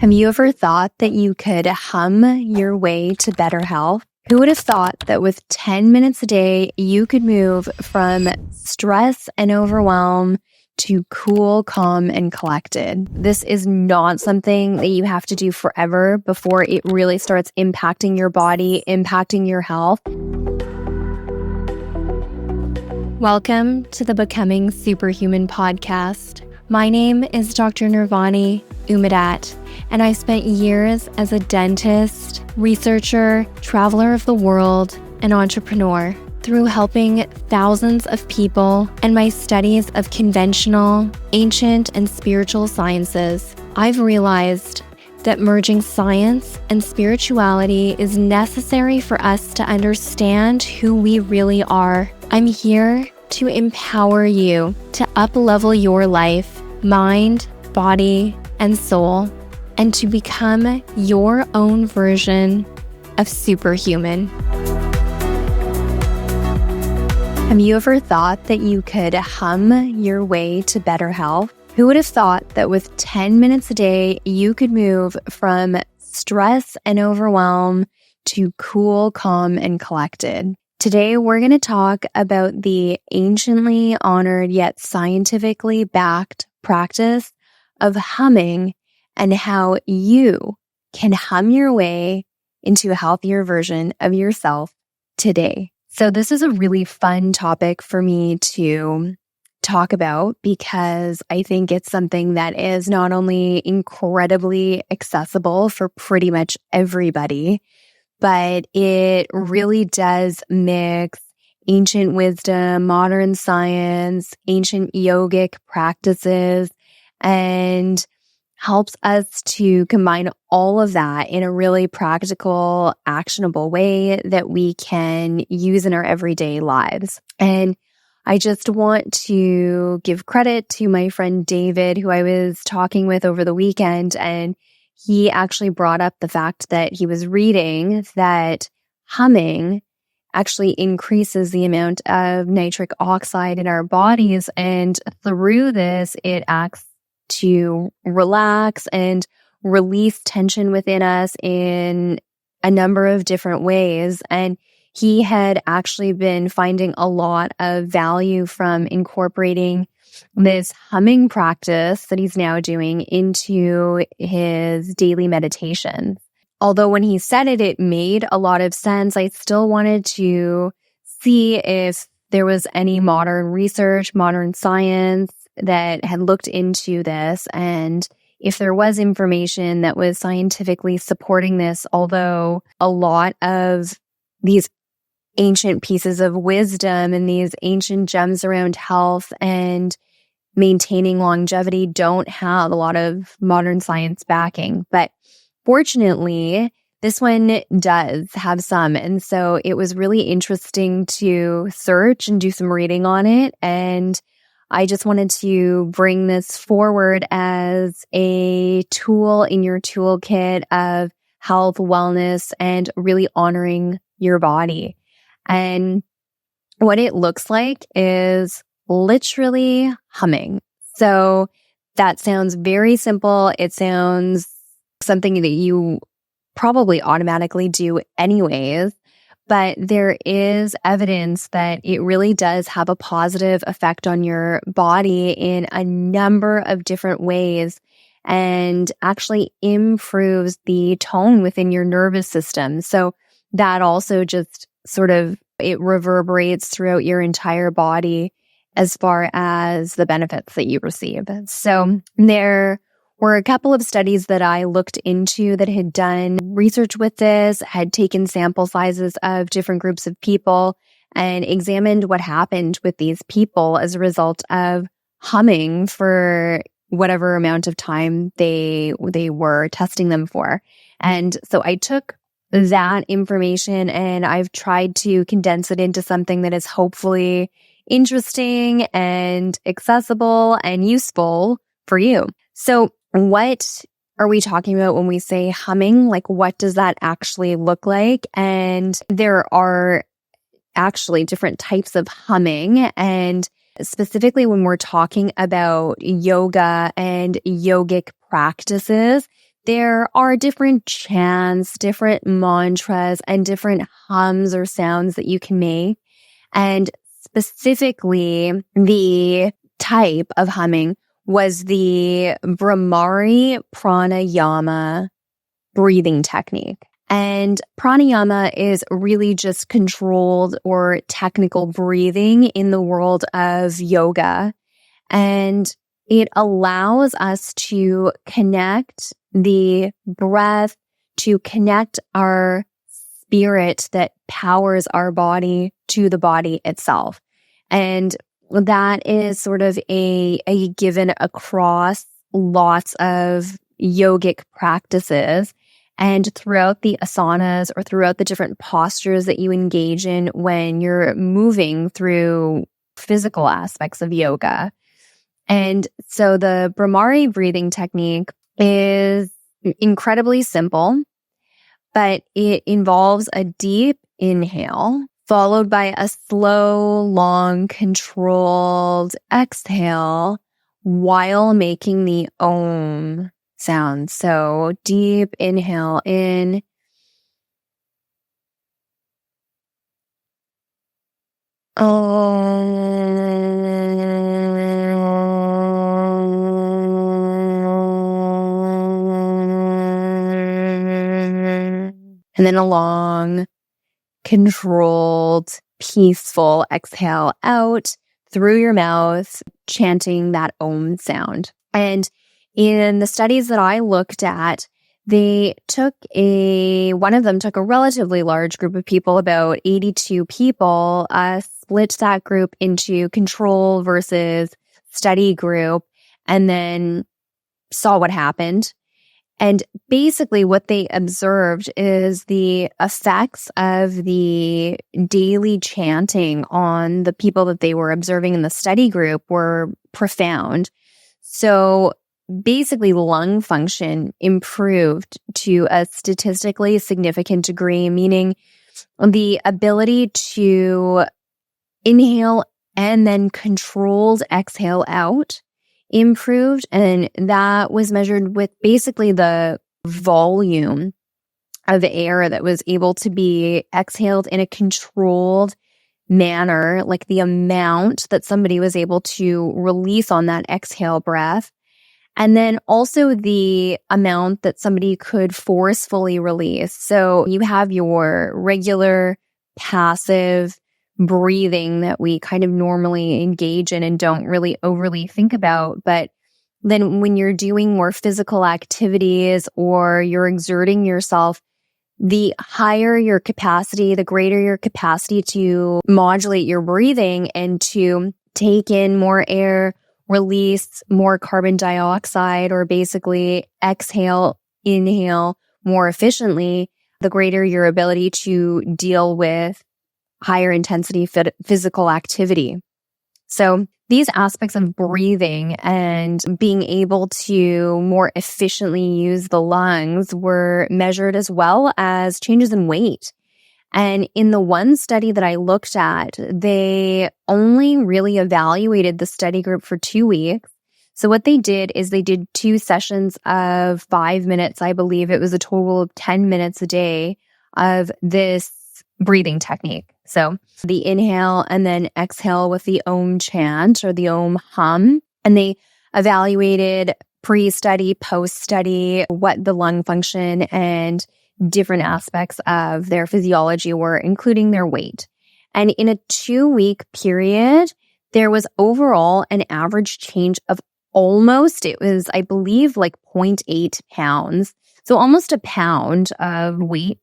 Have you ever thought that you could hum your way to better health? Who would have thought that with 10 minutes a day, you could move from stress and overwhelm to cool, calm, and collected? This is not something that you have to do forever before it really starts impacting your body, impacting your health. Welcome to the Becoming Superhuman podcast. My name is Dr. Nirvani, Umadat, and I spent years as a dentist, researcher, traveler of the world, and entrepreneur. Through helping thousands of people and my studies of conventional, ancient, and spiritual sciences, I've realized that merging science and spirituality is necessary for us to understand who we really are. I'm here to empower you to up-level your life, mind, body, and soul, and to become your own version of superhuman. Have you ever thought that you could hum your way to better health? Who would have thought that with 10 minutes a day, you could move from stress and overwhelm to cool, calm, and collected? Today, we're going to talk about the anciently honored yet scientifically backed practice of humming and how you can hum your way into a healthier version of yourself today. So this is a really fun topic for me to talk about because I think it's something that is not only incredibly accessible for pretty much everybody, but it really does mix ancient wisdom, modern science, ancient yogic practices, and helps us to combine all of that in a really practical, actionable way that we can use in our everyday lives. And I just want to give credit to my friend David, who I was talking with over the weekend, and he actually brought up the fact that he was reading that humming actually increases the amount of nitric oxide in our bodies. And through this, it acts to relax and release tension within us in a number of different ways. And he had actually been finding a lot of value from incorporating this humming practice that he's now doing into his daily meditation. Although when he said it, it made a lot of sense. I still wanted to see if there was any modern research, modern science that had looked into this, and if there was information that was scientifically supporting this, although a lot of these ancient pieces of wisdom and these ancient gems around health and maintaining longevity don't have a lot of modern science backing. But fortunately, this one does have some. And so it was really interesting to search and do some reading on it. And I just wanted to bring this forward as a tool in your toolkit of health, wellness, and really honoring your body. And what it looks like is literally humming. So that sounds very simple. It sounds something that you probably automatically do anyways, but there is evidence that it really does have a positive effect on your body in a number of different ways and actually improves the tone within your nervous system. So that also just sort of, it reverberates throughout your entire body as far as the benefits that you receive. So there were a couple of studies that I looked into that had done research with this, had taken sample sizes of different groups of people and examined what happened with these people as a result of humming for whatever amount of time they were testing them for. And so I took that information and I've tried to condense it into something that is hopefully interesting and accessible and useful for you. So what are we talking about when we say humming? Like, what does that actually look like? And there are actually different types of humming. And specifically when we're talking about yoga and yogic practices, there are different chants, different mantras, and different hums or sounds that you can make. And specifically, the type of humming was the Bhramari Pranayama breathing technique. And pranayama is really just controlled or technical breathing in the world of yoga. And it allows us to connect the breath, to connect our spirit that powers our body to the body itself. And that is sort of a given across lots of yogic practices. And throughout the asanas or throughout the different postures that you engage in when you're moving through physical aspects of yoga. And so the Bhramari breathing technique is incredibly simple, but it involves a deep inhale followed by a slow, long, controlled exhale while making the Om sound. So deep inhale in. And then a long, controlled, peaceful exhale out through your mouth, chanting that Om sound. And in the studies that I looked at, one of them took a relatively large group of people, about 82 people, split that group into control versus study group, and then saw what happened. And basically what they observed is the effects of the daily chanting on the people that they were observing in the study group were profound. So basically lung function improved to a statistically significant degree, meaning the ability to inhale and then controlled exhale out improved. And that was measured with basically the volume of air that was able to be exhaled in a controlled manner, like the amount that somebody was able to release on that exhale breath. And then also the amount that somebody could forcefully release. So you have your regular passive breathing that we kind of normally engage in and don't really overly think about. But then when you're doing more physical activities or you're exerting yourself, the higher your capacity, the greater your capacity to modulate your breathing and to take in more air, release more carbon dioxide, or basically exhale, inhale more efficiently, the greater your ability to deal with higher intensity physical activity. So these aspects of breathing and being able to more efficiently use the lungs were measured, as well as changes in weight. And in the one study that I looked at, they only really evaluated the study group for 2 weeks. So what they did is they did 2 sessions of 5 minutes. I believe it was a total of 10 minutes a day of this breathing technique. So the inhale and then exhale with the Om chant or the Om hum. And they evaluated pre-study, post-study, what the lung function and different aspects of their physiology were, including their weight. And in a 2-week period, there was overall an average change of it was, I believe, like 0.8 pounds. So almost a pound of weight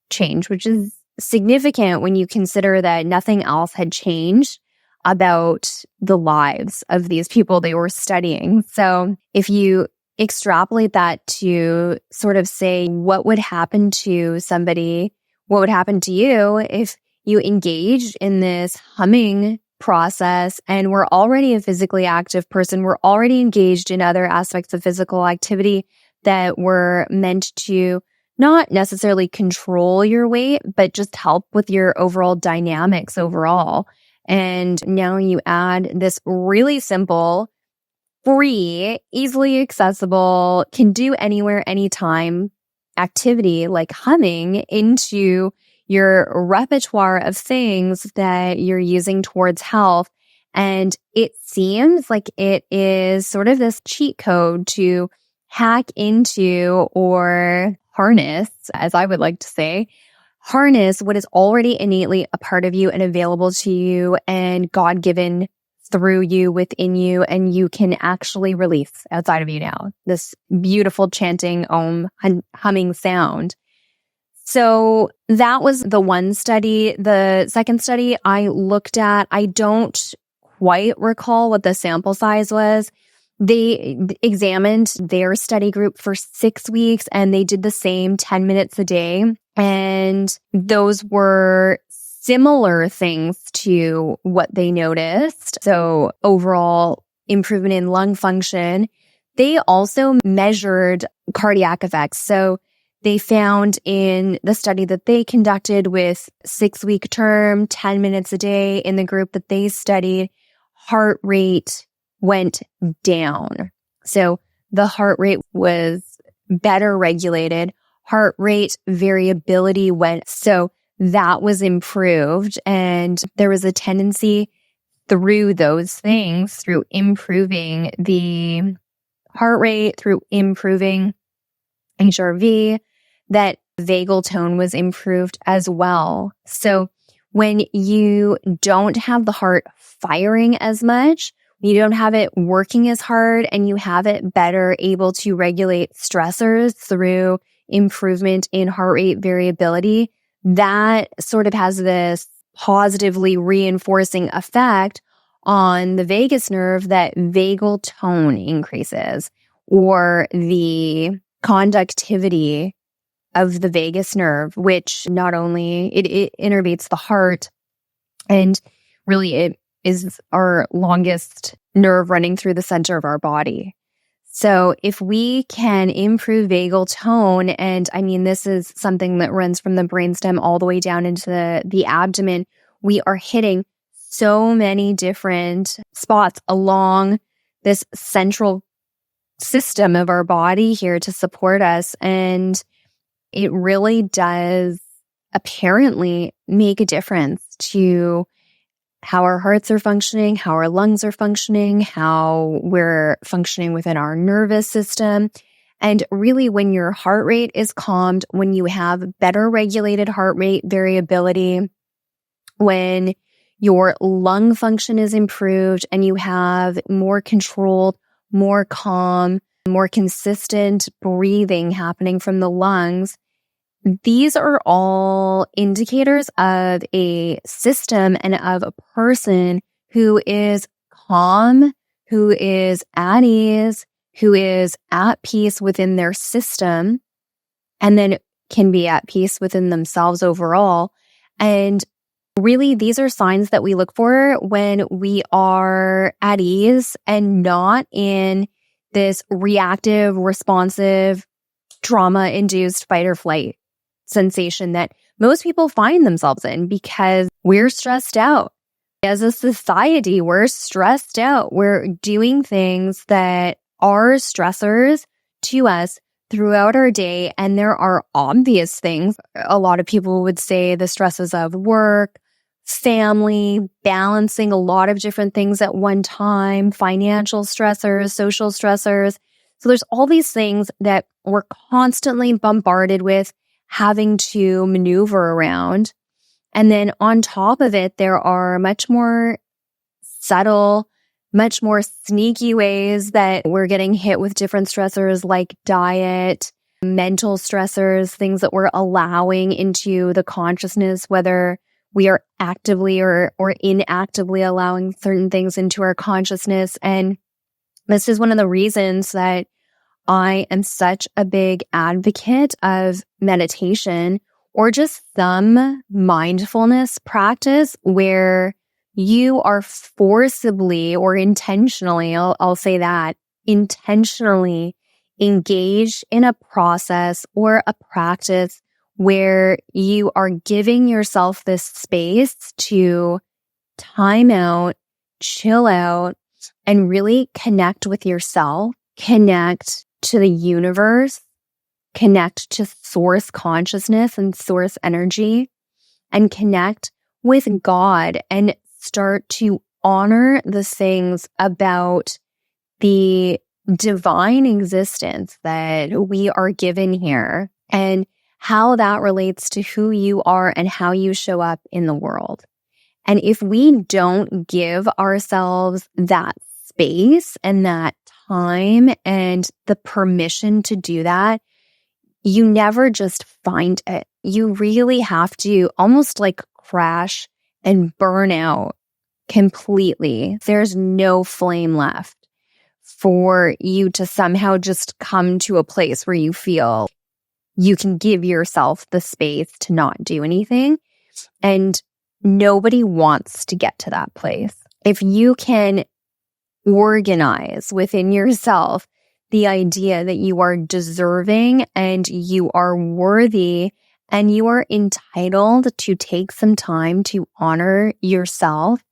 change, which is significant when you consider that nothing else had changed about the lives of these people they were studying. So if you extrapolate that to sort of say what would happen to somebody, what would happen to you if you engaged in this humming process and we're already a physically active person, we're already engaged in other aspects of physical activity that were meant to not necessarily control your weight, but just help with your overall dynamics overall. And now you add this really simple free, easily accessible, can do anywhere, anytime activity like humming into your repertoire of things that you're using towards health. And it seems like it is sort of this cheat code to hack into or harness, as I would like to say, harness what is already innately a part of you and available to you and God-given through you, within you, and you can actually release outside of you now. This beautiful chanting, humming sound. So that was the one study. The second study I looked at, I don't quite recall what the sample size was. They examined their study group for 6 weeks and they did the same 10 minutes a day. And those were similar things to what they noticed. So overall improvement in lung function. They also measured cardiac effects. So they found in the study that they conducted with 6-week term, 10 minutes a day in the group that they studied, heart rate went down. So the heart rate was better regulated. Heart rate variability went. So that was improved. And there was a tendency through those things, through improving the heart rate, through improving HRV, that vagal tone was improved as well. So when you don't have the heart firing as much, you don't have it working as hard, and you have it better able to regulate stressors through improvement in heart rate variability, that sort of has this positively reinforcing effect on the vagus nerve, that vagal tone increases, or the conductivity of the vagus nerve, which not only it innervates the heart, and really it is our longest nerve running through the center of our body. So if we can improve vagal tone, and I mean, this is something that runs from the brainstem all the way down into the abdomen, we are hitting so many different spots along this central system of our body here to support us. And it really does apparently make a difference to how our hearts are functioning, how our lungs are functioning, how we're functioning within our nervous system. And really, when your heart rate is calmed, when you have better regulated heart rate variability, when your lung function is improved and you have more controlled, more calm, more consistent breathing happening from the lungs, these are all indicators of a system and of a person who is calm, who is at ease, who is at peace within their system, and then can be at peace within themselves overall. And really, these are signs that we look for when we are at ease and not in this reactive, responsive, trauma-induced fight or flight sensation that most people find themselves in because we're stressed out. As a society, we're stressed out. We're doing things that are stressors to us throughout our day. And there are obvious things. A lot of people would say the stresses of work, family, balancing a lot of different things at one time, financial stressors, social stressors. So there's all these things that we're constantly bombarded with, having to maneuver around. And then on top of it, there are much more subtle, much more sneaky ways that we're getting hit with different stressors like diet, mental stressors, things that we're allowing into the consciousness, whether we are actively or inactively allowing certain things into our consciousness. And this is one of the reasons that I am such a big advocate of meditation, or just some mindfulness practice where you are forcibly or intentionally, I'll say that, intentionally engaged in a process or a practice where you are giving yourself this space to time out, chill out, and really connect with yourself, connect to the universe, connect to source consciousness and source energy, and connect with God and start to honor the things about the divine existence that we are given here and how that relates to who you are and how you show up in the world. And if we don't give ourselves that space and that time and the permission to do that, you never just find it. You really have to almost like crash and burn out completely. There's no flame left for you to somehow just come to a place where you feel you can give yourself the space to not do anything. And nobody wants to get to that place. If you can organize within yourself the idea that you are deserving and you are worthy and you are entitled to take some time to honor yourself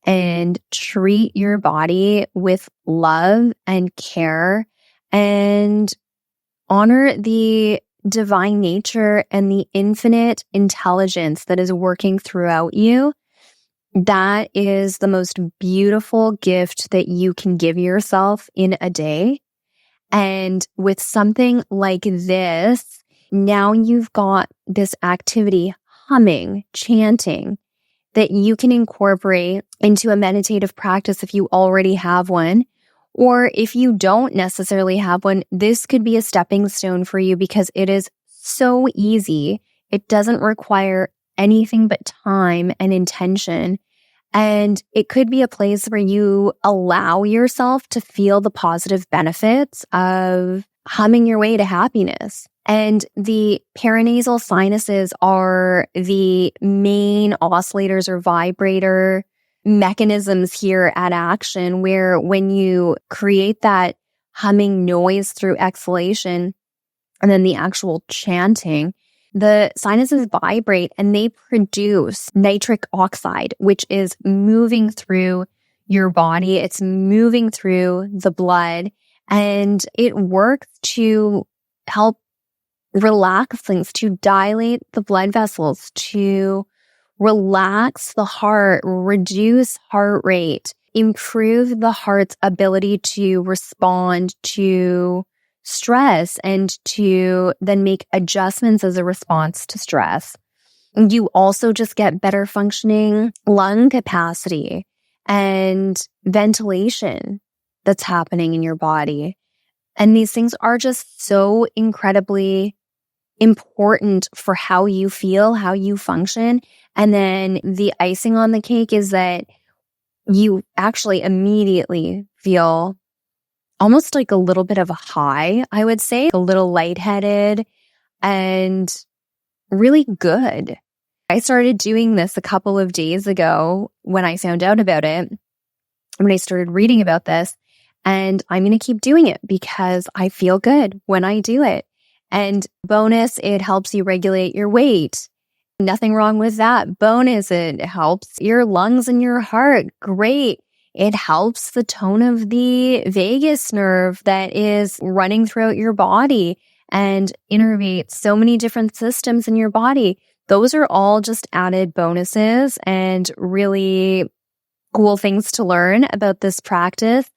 and treat your body with love and care and honor the divine nature and the infinite intelligence that is working throughout you, that is the most beautiful gift that you can give yourself in a day. And with something like this, now you've got this activity humming, chanting, that you can incorporate into a meditative practice if you already have one. Or if you don't necessarily have one, this could be a stepping stone for you because it is so easy. It doesn't require anything but time and intention. And it could be a place where you allow yourself to feel the positive benefits of humming your way to happiness. And the paranasal sinuses are the main oscillators or vibrator mechanisms here at action, where when you create that humming noise through exhalation and then the actual chanting, the sinuses vibrate and they produce nitric oxide, which is moving through your body. It's moving through the blood and it works to help relax things, to dilate the blood vessels, to relax the heart, reduce heart rate, improve the heart's ability to respond to stress and to then make adjustments as a response to stress. You also just get better functioning lung capacity and ventilation that's happening in your body. And these things are just so incredibly important for how you feel, how you function. And then the icing on the cake is that you actually immediately feel almost like a little bit of a high, I would say, a little lightheaded and really good. I started doing this a couple of days ago when I found out about it, when I started reading about this, and I'm going to keep doing it because I feel good when I do it. And bonus, it helps you regulate your weight. Nothing wrong with that. Bonus, it helps your lungs and your heart. Great. It helps the tone of the vagus nerve that is running throughout your body and innervates so many different systems in your body. Those are all just added bonuses and really cool things to learn about this practice.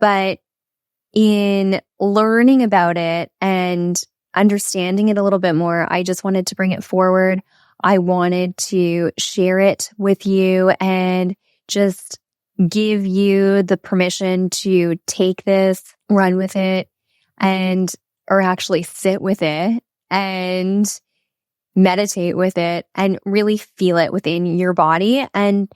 But in learning about it and understanding it a little bit more, I just wanted to bring it forward. I wanted to share it with you and just give you the permission to take this, run with it, or actually sit with it and meditate with it and really feel it within your body. And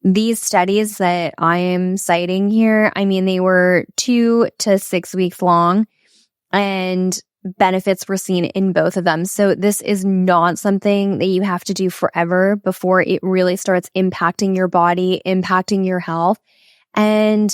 these studies that I am citing here, I mean, they were 2 to 6 weeks long and benefits were seen in both of them. So this is not something that you have to do forever before it really starts impacting your body, impacting your health. And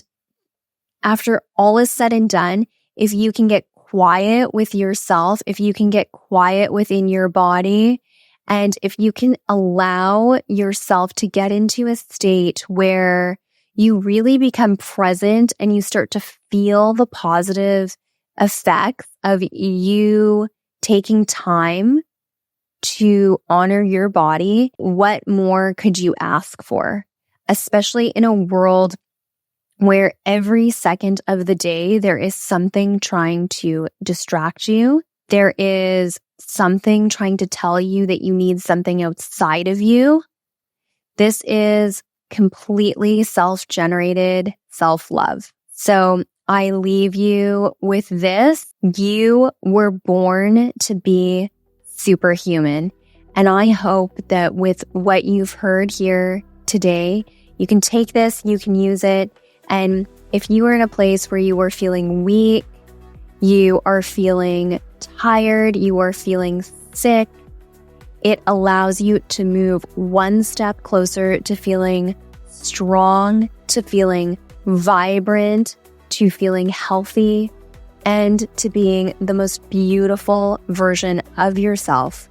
after all is said and done, if you can get quiet with yourself, if you can get quiet within your body, and if you can allow yourself to get into a state where you really become present and you start to feel the positive effects of you taking time to honor your body. What more could you ask for? Especially in a world where every second of the day there is something trying to distract you. There is something trying to tell you that you need something outside of you. This is completely self-generated self-love. So I leave you with this. You were born to be superhuman. And I hope that with what you've heard here today, you can take this, you can use it. And if you are in a place where you are feeling weak, you are feeling tired, you are feeling sick, it allows you to move one step closer to feeling strong, to feeling vibrant, to feeling healthy, and to being the most beautiful version of yourself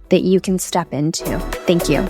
that you can step into. Thank you.